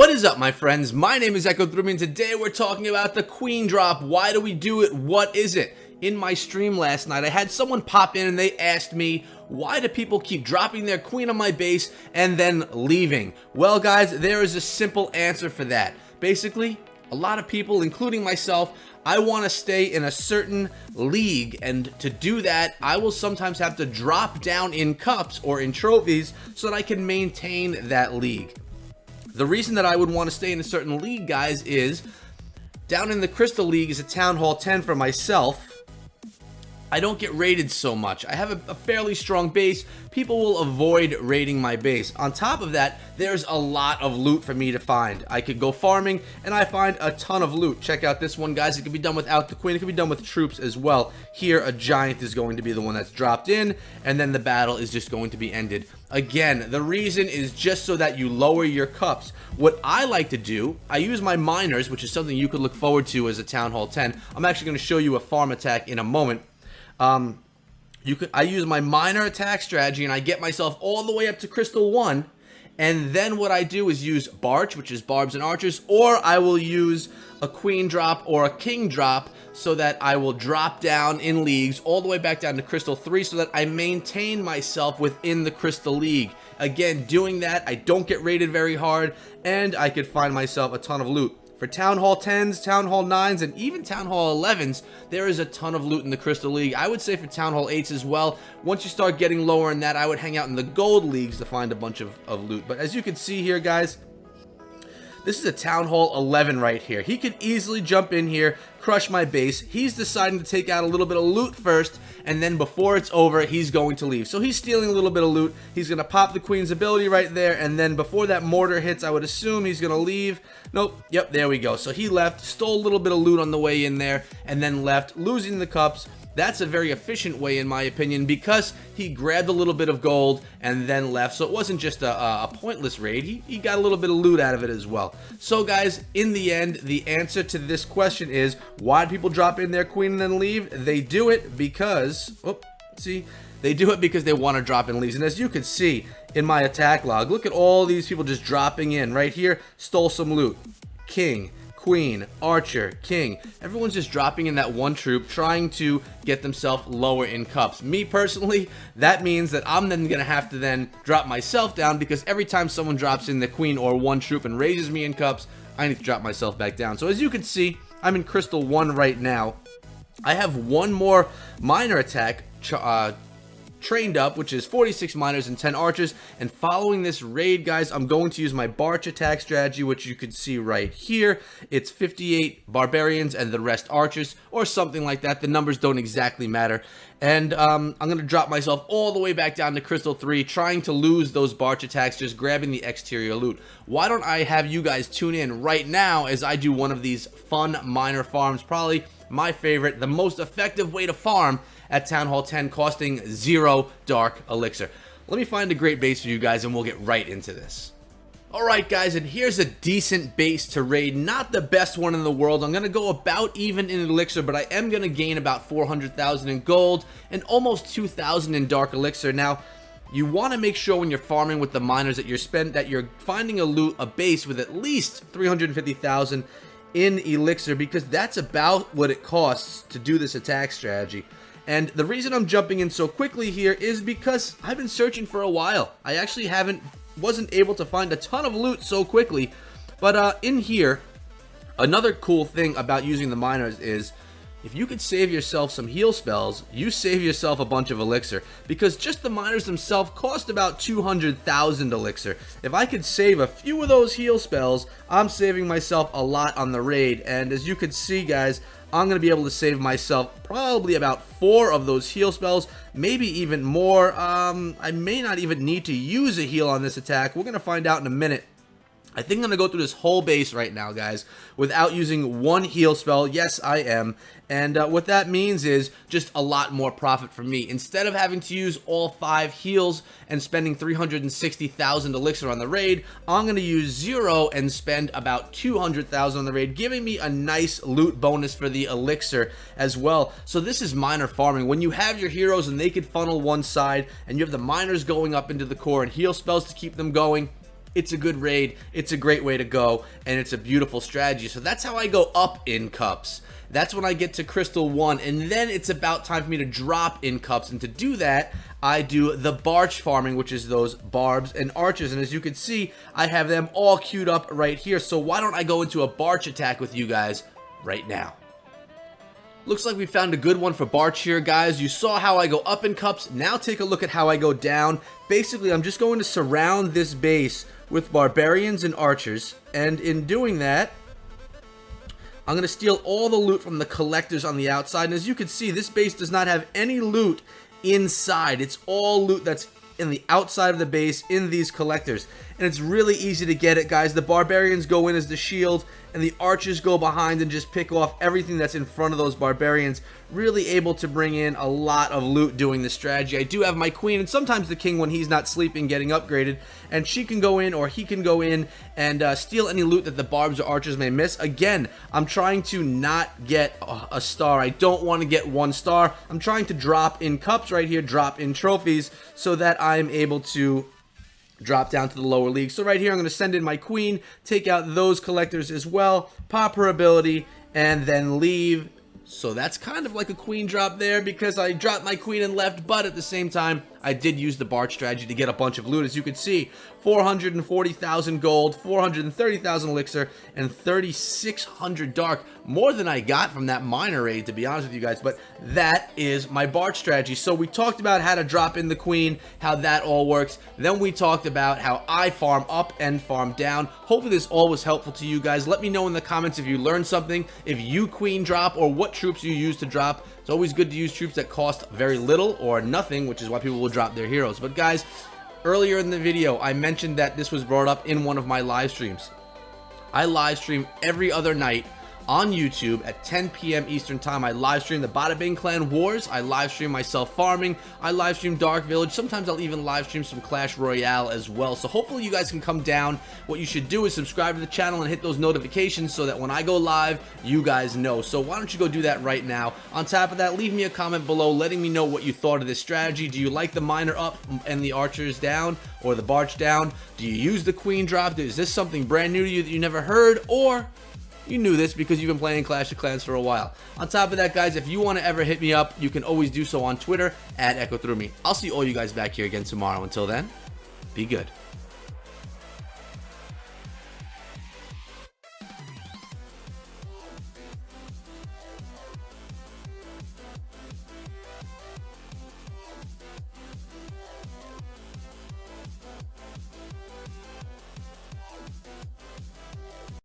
What is up, my friends? My name is Echo Thrumi, and today we're talking about the queen drop. Why do we do it? What is it? In my stream last night, I had someone pop in and they asked me, why do people keep dropping their queen on my base and then leaving? Well, guys, there is a simple answer for that. Basically, a lot of people, including myself, I want to stay in a certain league, and to do that, I will sometimes have to drop down in cups or in trophies so that I can maintain that league. The reason that I would want to stay in a certain league, guys, is down in the Crystal League is a Town Hall 10 for myself. I don't get raided so much. I have a fairly strong base. People will avoid raiding my base. On top of that, there's a lot of loot for me to find. I could go farming, and I find a ton of loot. Check out this one, guys. It can be done without the queen. It can be done with troops as well. Here, a giant is going to be the one that's dropped in, and then the battle is just going to be ended. Again, the reason is just so that you lower your cups. What I like to do, I use my miners, which is something you could look forward to as a Town Hall 10. I'm actually going to show you a farm attack in a moment. I use my minor attack strategy and I get myself all the way up to Crystal 1, and then what I do is use Barch, which is Barbs and Archers, or I will use a Queen drop or a King drop so that I will drop down in leagues all the way back down to Crystal 3 so that I maintain myself within the Crystal League. Again, doing that, I don't get raided very hard, and I could find myself a ton of loot. For Town Hall 10s, Town Hall 9s, and even Town Hall 11s, there is a ton of loot in the Crystal League. I would say for Town Hall 8s as well. Once you start getting lower in that, I would hang out in the Gold Leagues to find a bunch of loot. But as you can see here, guys, this is a Town Hall 11 right here. He could easily jump in here, crush my base. He's deciding to take out a little bit of loot first, and then before it's over, he's going to leave. So he's stealing a little bit of loot. He's going to pop the Queen's ability right there, and then before that mortar hits, I would assume he's going to leave. Nope. Yep, there we go. So he left, stole a little bit of loot on the way in there, and then left, losing the cups. That's a very efficient way, in my opinion, because he grabbed a little bit of gold and then left. So it wasn't just a pointless raid. He got a little bit of loot out of it as well. So, guys, in the end, the answer to this question is, why do people drop in their queen and then leave? They do it because... They do it because they want to drop in leagues. And as you can see in my attack log, look at all these people just dropping in. Right here, stole some loot. King, Queen, Archer, King. Everyone's just dropping in that one troop, trying to get themselves lower in cups. Me personally, that means that I'm then going to have to then drop myself down, because every time someone drops in the Queen or one troop and raises me in cups, I need to drop myself back down. So as you can see, I'm in Crystal 1 right now. I have one more minor attack trained up, which is 46 miners and 10 archers, and following this raid, guys, I'm going to use my Barch attack strategy, which you can see right here. It's 58 barbarians and the rest archers, or something like that. The numbers don't exactly matter. And I'm going to drop myself all the way back down to Crystal 3, trying to lose those Barch attacks, just grabbing the exterior loot. Why don't I have you guys tune in right now as I do one of these fun miner farms? Probably my favorite, the most effective way to farm at Town Hall 10, costing 0 dark elixir. Let me find a great base for you guys and we'll get right into this. Alright, guys, and here's a decent base to raid. Not the best one in the world. I'm going to go about even in elixir, but I am going to gain about 400,000 in gold and almost 2,000 in dark elixir. Now, you want to make sure when you're farming with the miners that you're finding a base with at least 350,000 in elixir, because that's about what it costs to do this attack strategy. And the reason I'm jumping in so quickly here is because I've been searching for a while. I actually wasn't able to find a ton of loot so quickly. But in here, another cool thing about using the miners is, if you could save yourself some heal spells, you save yourself a bunch of elixir, because just the miners themselves cost about 200,000 elixir. If I could save a few of those heal spells, I'm saving myself a lot on the raid. And as you can see, guys, I'm going to be able to save myself probably about 4 of those heal spells, maybe even more. I may not even need to use a heal on this attack. We're going to find out in a minute. I think I'm going to go through this whole base right now, guys, without using one heal spell. Yes, I am. And what that means is just a lot more profit for me. Instead of having to use all 5 heals and spending 360,000 elixir on the raid, I'm going to use 0 and spend about 200,000 on the raid, giving me a nice loot bonus for the elixir as well. So this is miner farming. When you have your heroes and they can funnel one side, and you have the miners going up into the core and heal spells to keep them going, it's a good raid, it's a great way to go, and it's a beautiful strategy. So that's how I go up in cups. That's when I get to Crystal 1, and then it's about time for me to drop in cups, and to do that, I do the Barch farming, which is those barbs and archers, and as you can see, I have them all queued up right here. So why don't I go into a Barch attack with you guys right now? Looks like we found a good one for Barch here, guys. You saw how I go up in cups. Now take a look at how I go down. Basically, I'm just going to surround this base with barbarians and archers, and in doing that, I'm going to steal all the loot from the collectors on the outside. And as you can see, this base does not have any loot inside. It's all loot that's in the outside of the base in these collectors, and it's really easy to get it, guys. The barbarians go in as the shield, and the archers go behind and just pick off everything that's in front of those barbarians. Really able to bring in a lot of loot doing this strategy. I do have my queen and sometimes the king when he's not sleeping getting upgraded, and she can go in, or he can go in and steal any loot that the barbs or archers may miss. Again, I'm trying to not get a star. I don't want to get 1 star. I'm trying to drop in cups right here, drop in trophies, so that I'm able to drop down to the lower league. So right here, I'm going to send in my queen, take out those collectors as well, pop her ability, and then leave. So that's kind of like a queen drop there, because I dropped my queen and left, but at the same time, I did use the Barch strategy to get a bunch of loot. As you can see, 440,000 gold, 430,000 elixir, and 3,600 dark. More than I got from that miner raid, to be honest with you guys, but that is my Barch strategy. So we talked about how to drop in the queen, how that all works. Then we talked about how I farm up and farm down. Hopefully this all was helpful to you guys. Let me know in the comments if you learned something, if you queen drop, or what troops you use to drop. It's always good to use troops that cost very little or nothing, which is why people will drop their heroes. But guys, earlier in the video, I mentioned that this was brought up in one of my live streams. I live stream every other night on YouTube at 10 p.m. Eastern Time. I live stream the Bada Bing Clan Wars. I live stream myself farming. I live stream Dark Village. Sometimes I'll even live stream some Clash Royale as well. So hopefully you guys can come down. What you should do is subscribe to the channel and hit those notifications so that when I go live, you guys know. So why don't you go do that right now? On top of that, leave me a comment below letting me know what you thought of this strategy. Do you like the miner up and the archers down, or the Barch down? Do you use the queen drop? Is this something brand new to you that you never heard, or you knew this because you've been playing Clash of Clans for a while? On top of that, guys, if you want to ever hit me up, you can always do so on Twitter at EchoThroughMe. I'll see all you guys back here again tomorrow. Until then, be good.